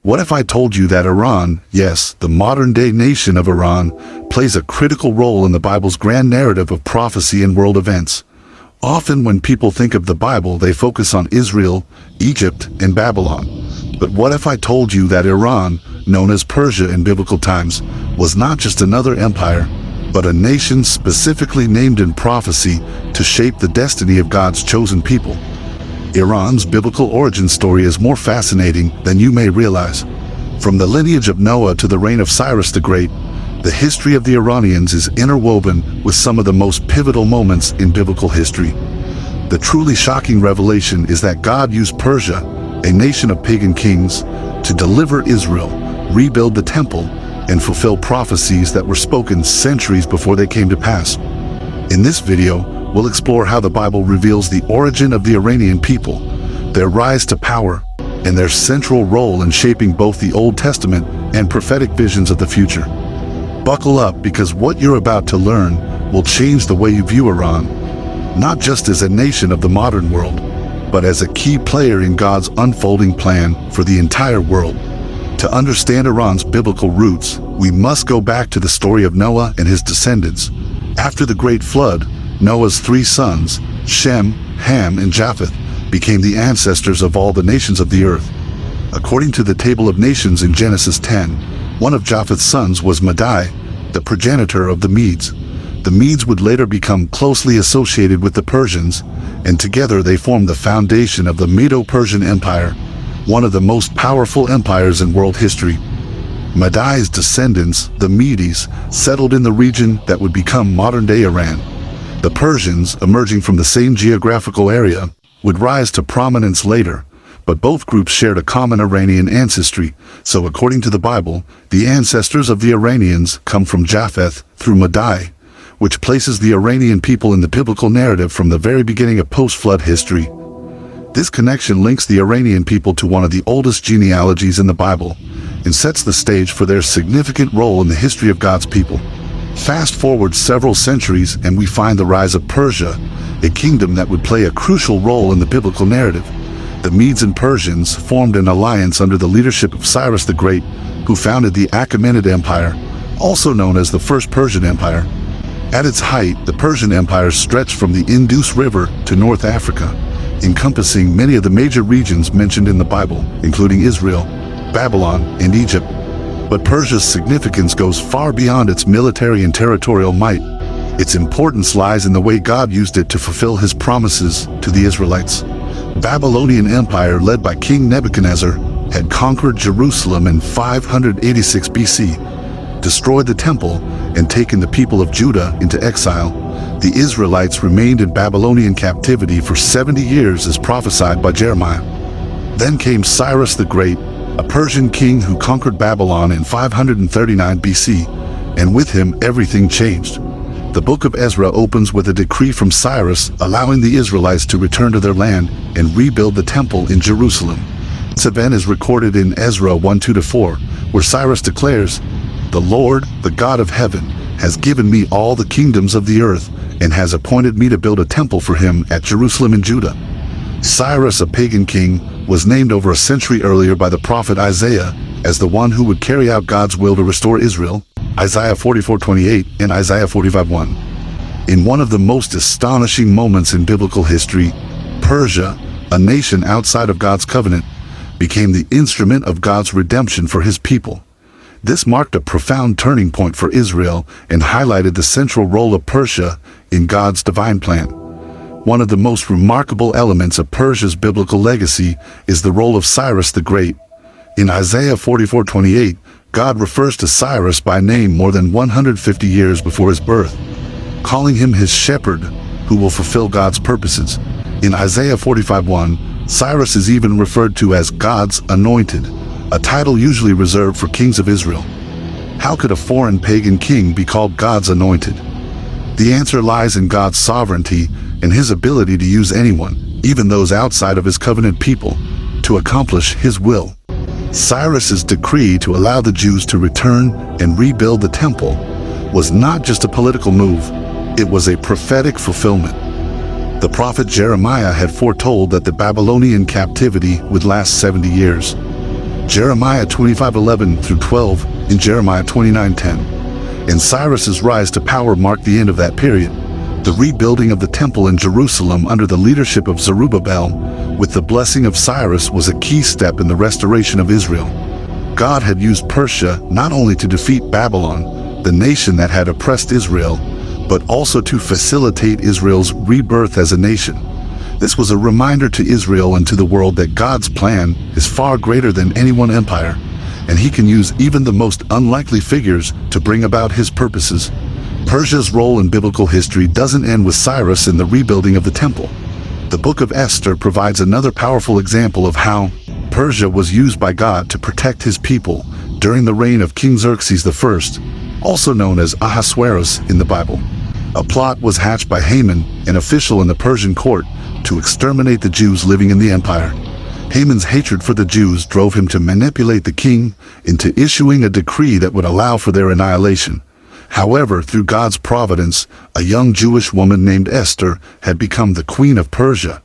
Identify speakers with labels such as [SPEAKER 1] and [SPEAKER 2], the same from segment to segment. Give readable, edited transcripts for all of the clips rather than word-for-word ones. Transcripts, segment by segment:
[SPEAKER 1] What if I told you that Iran, yes, the modern-day nation of Iran, plays a critical role in the Bible's grand narrative of prophecy and world events? Often when people think of the Bible, they focus on Israel, Egypt, and Babylon. But what if I told you that Iran, known as Persia in biblical times, was not just another empire, but a nation specifically named in prophecy to shape the destiny of God's chosen people? Iran's biblical origin story is more fascinating than you may realize. From the lineage of Noah to the reign of Cyrus the Great, the history of the Iranians is interwoven with some of the most pivotal moments in biblical history. The truly shocking revelation is that God used Persia, a nation of pagan kings, to deliver Israel, rebuild the temple, and fulfill prophecies that were spoken centuries before they came to pass. In this video, we'll explore how the Bible reveals the origin of the Iranian people, their rise to power, and their central role in shaping both the Old Testament and prophetic visions of the future. Buckle up, because what you're about to learn will change the way you view Iran, not just as a nation of the modern world, but as a key player in God's unfolding plan for the entire world. To understand Iran's biblical roots, we must go back to the story of Noah and his descendants. After the Great Flood, Noah's three sons, Shem, Ham, and Japheth, became the ancestors of all the nations of the earth. According to the Table of Nations in Genesis 10, one of Japheth's sons was Madai, the progenitor of the Medes. The Medes would later become closely associated with the Persians, and together they formed the foundation of the Medo-Persian Empire, one of the most powerful empires in world history. Madai's descendants, the Medes, settled in the region that would become modern-day Iran. The Persians, emerging from the same geographical area, would rise to prominence later, but both groups shared a common Iranian ancestry, so according to the Bible, the ancestors of the Iranians come from Japheth through Madai, which places the Iranian people in the biblical narrative from the very beginning of post-flood history. This connection links the Iranian people to one of the oldest genealogies in the Bible, and sets the stage for their significant role in the history of God's people. Fast forward several centuries and we find the rise of Persia, a kingdom that would play a crucial role in the biblical narrative. The Medes and Persians formed an alliance under the leadership of Cyrus the Great, who founded the Achaemenid Empire, also known as the First Persian Empire. At its height, the Persian Empire stretched from the Indus River to North Africa, encompassing many of the major regions mentioned in the Bible, including Israel, Babylon, and Egypt. But Persia's significance goes far beyond its military and territorial might. Its importance lies in the way God used it to fulfill his promises to the Israelites. Babylonian Empire, led by King Nebuchadnezzar, had conquered Jerusalem in 586 BC, destroyed the temple, and taken the people of Judah into exile. The Israelites remained in Babylonian captivity for 70 years as prophesied by Jeremiah. Then came Cyrus the Great, a Persian king who conquered Babylon in 539 BC, and with him everything changed. The book of Ezra opens with a decree from Cyrus allowing the Israelites to return to their land and rebuild the temple in Jerusalem. This event is recorded in Ezra 1:2-4, where Cyrus declares, "The Lord, the God of heaven, has given me all the kingdoms of the earth, and has appointed me to build a temple for him at Jerusalem in Judah." Cyrus, a pagan king, was named over a century earlier by the prophet Isaiah as the one who would carry out God's will to restore Israel, Isaiah 44:28 and Isaiah 45:1. In one of the most astonishing moments in biblical history, Persia, a nation outside of God's covenant, became the instrument of God's redemption for his people. This marked a profound turning point for Israel and highlighted the central role of Persia in God's divine plan. One of the most remarkable elements of Persia's biblical legacy is the role of Cyrus the Great. In Isaiah 44:28, God refers to Cyrus by name more than 150 years before his birth, calling him his shepherd who will fulfill God's purposes. In Isaiah 45:1, Cyrus is even referred to as God's anointed, a title usually reserved for kings of Israel. How could a foreign pagan king be called God's anointed? The answer lies in God's sovereignty and his ability to use anyone, even those outside of his covenant people, to accomplish his will. Cyrus's decree to allow the Jews to return and rebuild the temple was not just a political move, it was a prophetic fulfillment. The prophet Jeremiah had foretold that the Babylonian captivity would last 70 years. Jeremiah 25:11 through 12, and Jeremiah 29:10. And Cyrus's rise to power marked the end of that period. The rebuilding of the temple in Jerusalem under the leadership of Zerubbabel, with the blessing of Cyrus, was a key step in the restoration of Israel. God had used Persia not only to defeat Babylon, the nation that had oppressed Israel, but also to facilitate Israel's rebirth as a nation. This was a reminder to Israel and to the world that God's plan is far greater than any one empire, and he can use even the most unlikely figures to bring about his purposes. Persia's role in biblical history doesn't end with Cyrus and the rebuilding of the temple. The book of Esther provides another powerful example of how Persia was used by God to protect his people during the reign of King Xerxes I, also known as Ahasuerus in the Bible. A plot was hatched by Haman, an official in the Persian court, to exterminate the Jews living in the empire. Haman's hatred for the Jews drove him to manipulate the king into issuing a decree that would allow for their annihilation. However, through God's providence, a young Jewish woman named Esther had become the queen of Persia.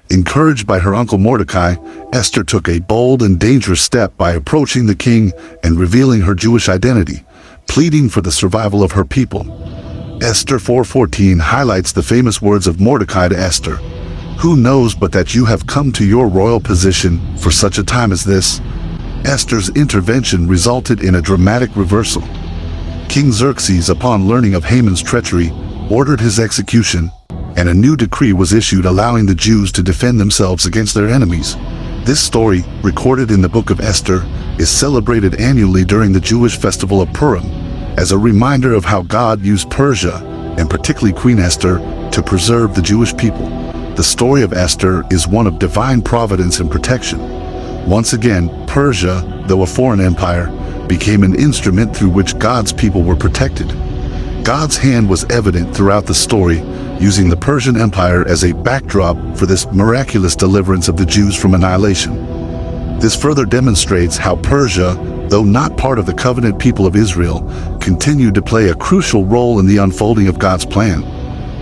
[SPEAKER 1] Encouraged by her uncle Mordecai, Esther took a bold and dangerous step by approaching the king and revealing her Jewish identity, pleading for the survival of her people. Esther 4:14 highlights the famous words of Mordecai to Esther, "Who knows but that you have come to your royal position for such a time as this?" Esther's intervention resulted in a dramatic reversal. King Xerxes, upon learning of Haman's treachery, ordered his execution, and a new decree was issued allowing the Jews to defend themselves against their enemies. This story, recorded in the book of Esther, is celebrated annually during the Jewish festival of Purim, as a reminder of how God used Persia, and particularly Queen Esther, to preserve the Jewish people. The story of Esther is one of divine providence and protection. Once again, Persia, though a foreign empire, became an instrument through which God's people were protected. God's hand was evident throughout the story, using the Persian Empire as a backdrop for this miraculous deliverance of the Jews from annihilation. This further demonstrates how Persia, though not part of the covenant people of Israel, continued to play a crucial role in the unfolding of God's plan.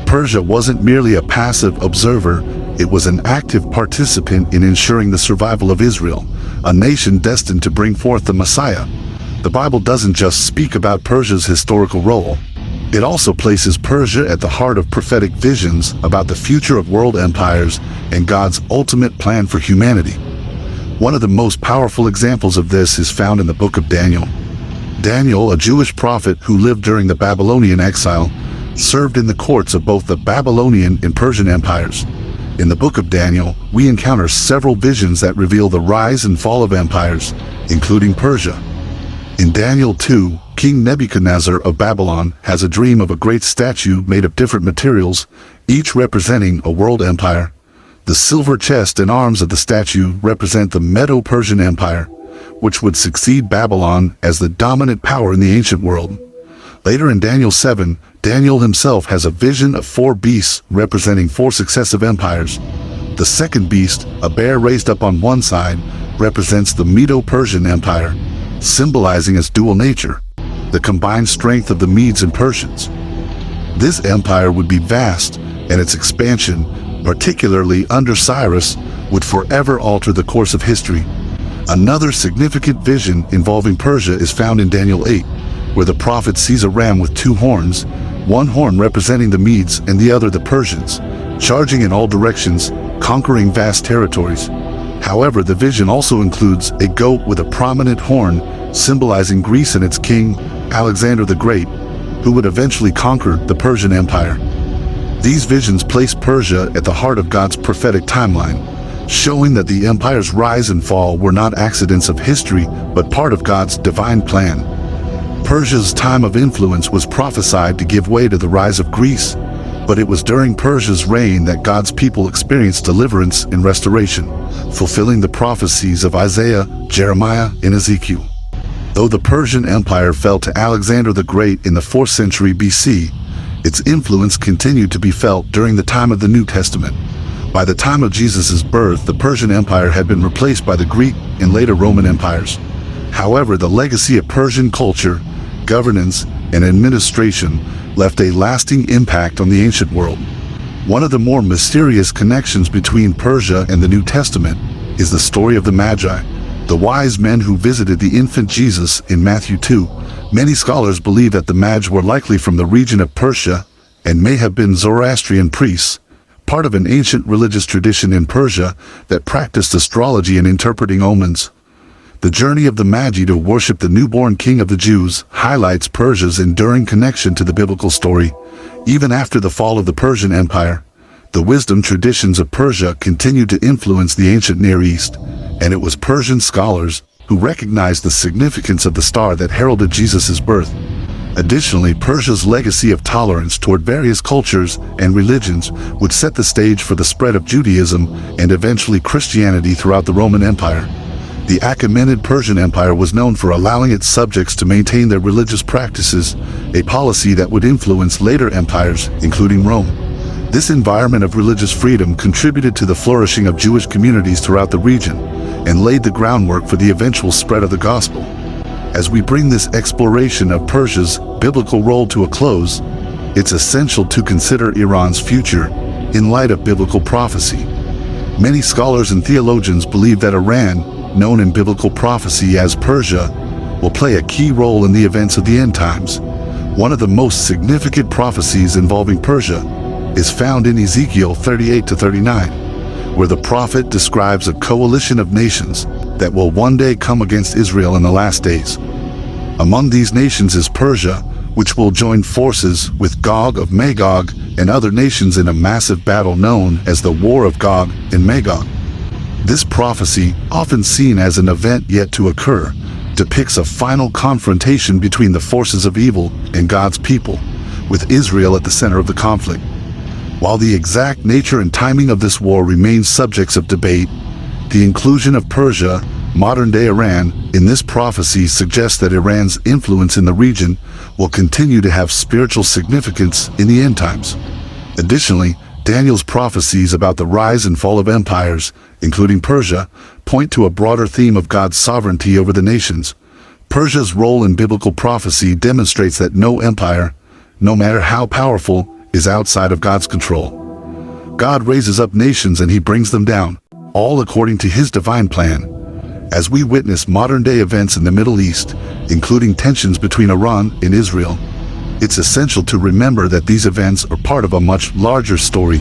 [SPEAKER 1] Persia wasn't merely a passive observer, it was an active participant in ensuring the survival of Israel, a nation destined to bring forth the Messiah. The Bible doesn't just speak about Persia's historical role. It also places Persia at the heart of prophetic visions about the future of world empires and God's ultimate plan for humanity. One of the most powerful examples of this is found in the book of Daniel. Daniel, a Jewish prophet who lived during the Babylonian exile, served in the courts of both the Babylonian and Persian empires. In the book of Daniel, we encounter several visions that reveal the rise and fall of empires, including Persia. In Daniel 2, King Nebuchadnezzar of Babylon has a dream of a great statue made of different materials, each representing a world empire. The silver chest and arms of the statue represent the Medo-Persian Empire, which would succeed Babylon as the dominant power in the ancient world. Later in Daniel 7, Daniel himself has a vision of 4 beasts representing 4 successive empires. The second beast, a bear raised up on one side, represents the Medo-Persian Empire, symbolizing its dual nature, the combined strength of the Medes and Persians. This empire would be vast, and its expansion, particularly under Cyrus, would forever alter the course of history. Another significant vision involving Persia is found in Daniel 8, where the prophet sees a ram with 2 horns, one horn representing the Medes and the other the Persians, charging in all directions, conquering vast territories. However, the vision also includes a goat with a prominent horn, symbolizing Greece and its king, Alexander the Great, who would eventually conquer the Persian Empire. These visions place Persia at the heart of God's prophetic timeline, showing that the empire's rise and fall were not accidents of history, but part of God's divine plan. Persia's time of influence was prophesied to give way to the rise of Greece, but it was during Persia's reign that God's people experienced deliverance and restoration, fulfilling the prophecies of Isaiah, Jeremiah, and Ezekiel. Though the Persian Empire fell to Alexander the Great in the 4th century BC, its influence continued to be felt during the time of the New Testament. By the time of Jesus' birth, the Persian Empire had been replaced by the Greek and later Roman empires. However, the legacy of Persian culture, governance, and administration left a lasting impact on the ancient world. One of the more mysterious connections between Persia and the New Testament is the story of the Magi, The wise men who visited the infant Jesus in Matthew 2, many scholars believe that the Magi were likely from the region of Persia and may have been Zoroastrian priests, part of an ancient religious tradition in Persia that practiced astrology and interpreting omens. The journey of the Magi to worship the newborn king of the Jews highlights Persia's enduring connection to the biblical story. Even after the fall of the Persian Empire, the wisdom traditions of Persia continued to influence the ancient Near East, and it was Persian scholars who recognized the significance of the star that heralded Jesus' birth. Additionally, Persia's legacy of tolerance toward various cultures and religions would set the stage for the spread of Judaism and eventually Christianity throughout the Roman Empire. The Achaemenid Persian Empire was known for allowing its subjects to maintain their religious practices, a policy that would influence later empires, including Rome. This environment of religious freedom contributed to the flourishing of Jewish communities throughout the region and laid the groundwork for the eventual spread of the gospel. As we bring this exploration of Persia's biblical role to a close, it's essential to consider Iran's future in light of biblical prophecy. Many scholars and theologians believe that Iran, known in biblical prophecy as Persia, will play a key role in the events of the end times. One of the most significant prophecies involving Persia is found in Ezekiel 38-39, where the prophet describes a coalition of nations that will one day come against Israel in the last days. Among these nations is Persia, which will join forces with Gog of Magog and other nations in a massive battle known as the War of Gog and Magog. This prophecy, often seen as an event yet to occur, depicts a final confrontation between the forces of evil and God's people, with Israel at the center of the conflict. While the exact nature and timing of this war remain subjects of debate, the inclusion of Persia, modern-day Iran, in this prophecy suggests that Iran's influence in the region will continue to have spiritual significance in the end times. Additionally, Daniel's prophecies about the rise and fall of empires, including Persia, point to a broader theme of God's sovereignty over the nations. Persia's role in biblical prophecy demonstrates that no empire, no matter how powerful, is outside of God's control. God raises up nations and he brings them down, all according to his divine plan. As we witness modern-day events in the Middle East, including tensions between Iran and Israel, it's essential to remember that these events are part of a much larger story,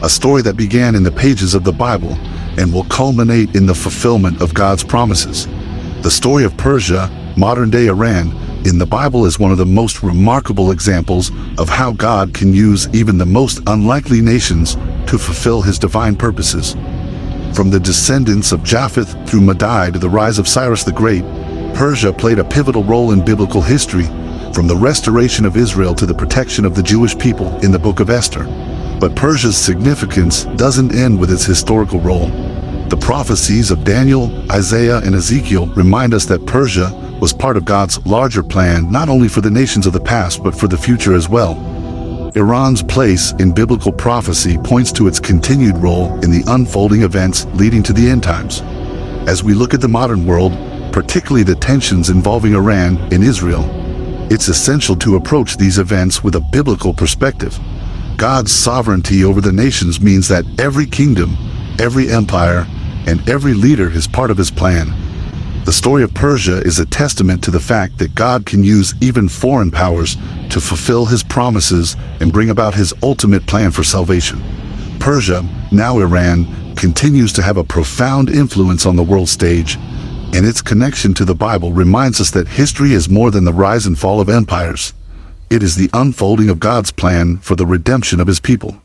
[SPEAKER 1] a story that began in the pages of the Bible and will culminate in the fulfillment of God's promises. The story of Persia, modern-day Iran, in the Bible is one of the most remarkable examples of how God can use even the most unlikely nations to fulfill his divine purposes. From the descendants of Japheth through Madai to the rise of Cyrus the Great, Persia played a pivotal role in biblical history, from the restoration of Israel to the protection of the Jewish people in the Book of Esther. But Persia's significance doesn't end with its historical role. The prophecies of Daniel, Isaiah, and Ezekiel remind us that Persia was part of God's larger plan, not only for the nations of the past, but for the future as well. Iran's place in biblical prophecy points to its continued role in the unfolding events leading to the end times. As we look at the modern world, particularly the tensions involving Iran and Israel, it's essential to approach these events with a biblical perspective. God's sovereignty over the nations means that every kingdom, every empire, and every leader is part of his plan. The story of Persia is a testament to the fact that God can use even foreign powers to fulfill his promises and bring about his ultimate plan for salvation. Persia, now Iran, continues to have a profound influence on the world stage, and its connection to the Bible reminds us that history is more than the rise and fall of empires. It is the unfolding of God's plan for the redemption of his people.